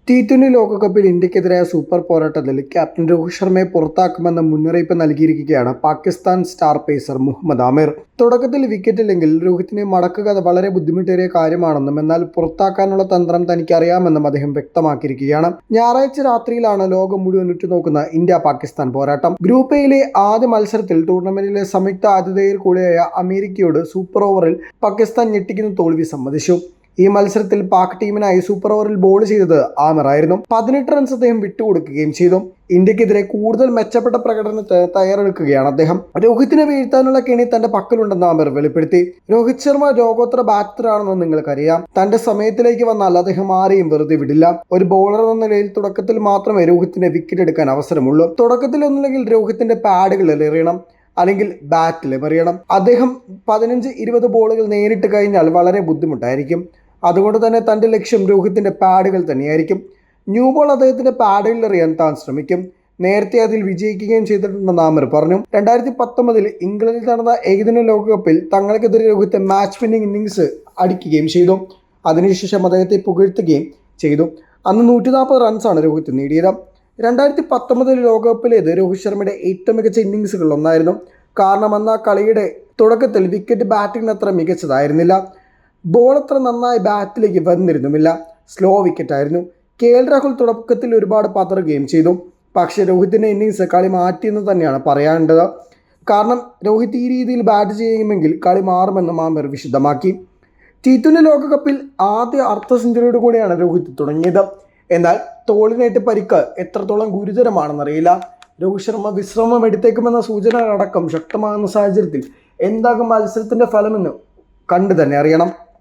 T20 ലോകകപ്പിൽ ഇന്ത്യക്കെതിരായ super പോരാട്ടത്തിൽ captain Rohit ശർമ്മയെ പുറത്താക്കുമെന്ന മുന്നറിയിപ്പ് നൽകിയിരിക്കുകയാണ് പാകിസ്ഥാൻ സ്റ്റാർ പേസർ മുഹമ്മദ് ആമിർ. തുടക്കത്തിൽ വിക്കറ്റില്ലെങ്കിൽ രോഹിത്തിനെ മടക്കുക വളരെ ബുദ്ധിമുട്ടേറിയ കാര്യമാണെന്നും എന്നാൽ പുറത്താക്കാനുള്ള തന്ത്രം തനിക്കറിയാമെന്നും അദ്ദേഹം വ്യക്തമാക്കിയിരിക്കുകയാണ്. ഞായറാഴ്ച രാത്രിയിലാണ് ലോകം മുഴുവൻ ഉറ്റുനോക്കുന്ന ഇന്ത്യ പാകിസ്ഥാൻ പോരാട്ടം. ഗ്രൂപ്പ് എയിലെ ആദ്യ മത്സരത്തിൽ ടൂർണമെന്റിലെ സംയുക്ത ആതിഥേയർ കൂടിയായ അമേരിക്കയോട് സൂപ്പർ ഓവറിൽ പാകിസ്ഥാൻ ഞെട്ടിക്കുന്ന തോൽവി സമ്മതിച്ചു. ഈ മത്സരത്തിൽ പാക് ടീമിനായി സൂപ്പർ ഓവറിൽ ബോൾ ചെയ്തത് ആമിർ ആയിരുന്നു. 18 റൺസ് അദ്ദേഹം വിട്ടുകൊടുക്കുകയും ചെയ്തു. ഇന്ത്യക്കെതിരെ കൂടുതൽ മെച്ചപ്പെട്ട പ്രകടനത്തിന് തയ്യാറെടുക്കുകയാണ് അദ്ദേഹം. രോഹിത്തിനെ വീഴ്ത്താനുള്ള കെണി തന്റെ പക്കലുണ്ടെന്ന് ആമിർ വെളിപ്പെടുത്തി. രോഹിത് ശർമ്മ ലോകോത്തര ബാറ്ററാണെന്ന് നിങ്ങൾക്കറിയാം. തന്റെ സമയത്തിലേക്ക് വന്നാൽ അദ്ദേഹം ആരെയും വെറുതെ വിടില്ല. ഒരു ബോളർ എന്ന നിലയിൽ തുടക്കത്തിൽ മാത്രമേ രോഹിത്തിന്റെ വിക്കറ്റ് എടുക്കാൻ അവസരമുള്ളൂ. തുടക്കത്തിൽ ഒന്നില്ലെങ്കിൽ രോഹിത്തിന്റെ പാഡുകൾ എറിയണം, അല്ലെങ്കിൽ ബാറ്റിൽ എറിയണം. അദ്ദേഹം 15-20 ബോളുകൾ നേരിട്ട് കഴിഞ്ഞാൽ വളരെ ബുദ്ധിമുട്ടായിരിക്കും. അതുകൊണ്ട് തന്നെ തൻ്റെ ലക്ഷ്യം രോഹിത്തിൻ്റെ പാഡുകൾ തന്നെയായിരിക്കും. ന്യൂ ബോൾ അദ്ദേഹത്തിൻ്റെ പാഡുകളിൽ എറിയാൻ താൻ ശ്രമിക്കും. നേരത്തെ അതിൽ വിജയിക്കുകയും ചെയ്തിട്ടുണ്ടെന്ന് ആമിർ പറഞ്ഞു. 2019 ഇംഗ്ലണ്ടിൽ നടന്ന ഏകദിന ലോകകപ്പിൽ തങ്ങൾക്കെതിരെ രോഹിത് മാച്ച് വിന്നിംഗ് ഇന്നിങ്സ് അടിക്കുകയും ചെയ്തു. അതിനുശേഷം അദ്ദേഹത്തെ പുകഴ്ത്തുകയും ചെയ്തു. അന്ന് 140 റൺസാണ് രോഹിത് നേടിയത്. 2019 ലോകകപ്പിലേത് രോഹിത് ശർമ്മയുടെ ഏറ്റവും മികച്ച ഇന്നിങ്സുകളിലൊന്നായിരുന്നു. കാരണം അന്ന് ആ കളിയുടെ തുടക്കത്തിൽ വിക്കറ്റ് ബാറ്റിംഗ് അത്ര മികച്ചതായിരുന്നില്ല. ബോൾ അത്ര നന്നായി ബാറ്റിലേക്ക് വന്നിരുന്നുമില്ല. സ്ലോ വിക്കറ്റായിരുന്നു. KL രാഹുൽ തുടക്കത്തിൽ ഒരുപാട് പതറുകയും ചെയ്തു. പക്ഷേ രോഹിത്തിൻ്റെ ഇന്നിങ്സ് കളി മാറ്റിയെന്ന് തന്നെയാണ് പറയേണ്ടത്. കാരണം രോഹിത് ഈ രീതിയിൽ ബാറ്റ് ചെയ്യുമെങ്കിൽ കളി മാറുമെന്നും ആമിർ വിശദമാക്കി. T20 ലോകകപ്പിൽ ആദ്യ അർദ്ധ സെഞ്ചുറിയോട് കൂടിയാണ് രോഹിത് തുടങ്ങിയത്. എന്നാൽ തോളിനേറ്റ് പരിക്ക് എത്രത്തോളം ഗുരുതരമാണെന്നറിയില്ല. രോഹിത് ശർമ്മ വിശ്രമം എടുത്തേക്കുമെന്ന സൂചനകളടക്കം ശക്തമാകുന്ന സാഹചര്യത്തിൽ എന്താകും മത്സരത്തിൻ്റെ ഫലമെന്ന് കണ്ടു തന്നെ അറിയണം.